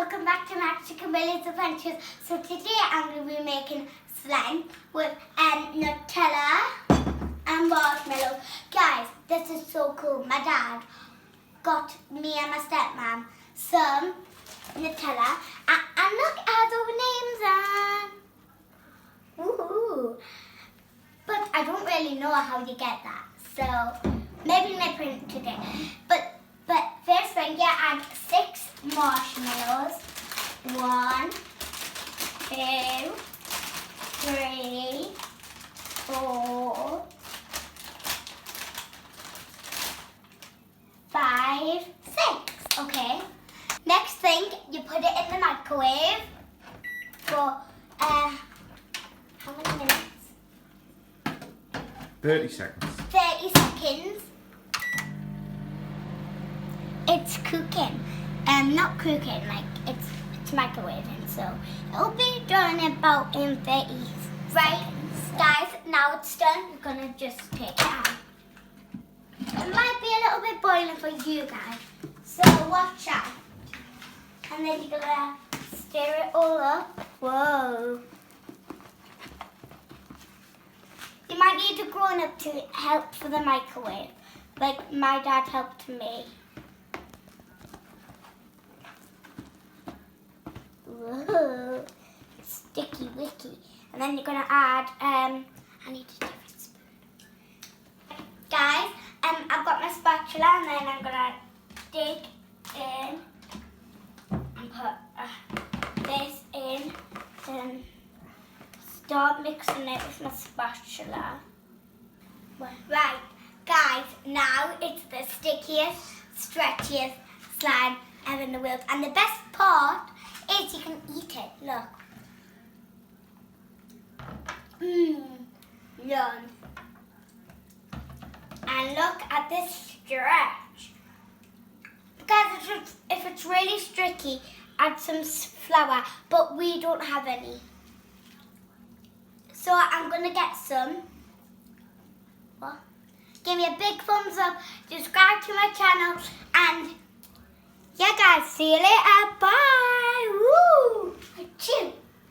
welcome back to Magic Millions Adventures. So today I'm going to be making slime with Nutella and marshmallows. Guys, this is so cool. My dad got me and my stepmom some Nutella and look at all the names on. Woohoo! But I don't really know how you get that. So maybe my print today. But first thing, you add 6 marshmallows. 1, 2, 3, 4, 5, 6. Okay. Next thing, you put it in the microwave for how many minutes? 30 seconds. 30 seconds. It's cooking. Not cooking, like it's microwaving, so it'll be done about in 30 right seconds. Guys, now it's done. We're gonna just take it out. It might be a little bit boiling for you guys, so watch out. And then you're gonna stir it all up. Whoa. You might need a grown-up to help for the microwave, like my dad helped me. Whoa, sticky wicky. And then you're gonna add, I need a different spoon. Guys, I've got my spatula and then I'm gonna dig in and put this in and start mixing it with my spatula. Right, guys, now it's the stickiest, stretchiest slime ever in the world. And the best part is you can eat it. Look. Yum. And look at this stretch. Guys, if it's really sticky, add some flour, but we don't have any. So I'm going to get some. What? Give me a big thumbs up, subscribe to my channel, and yeah guys, see you later. Bye. Woo! Achoo.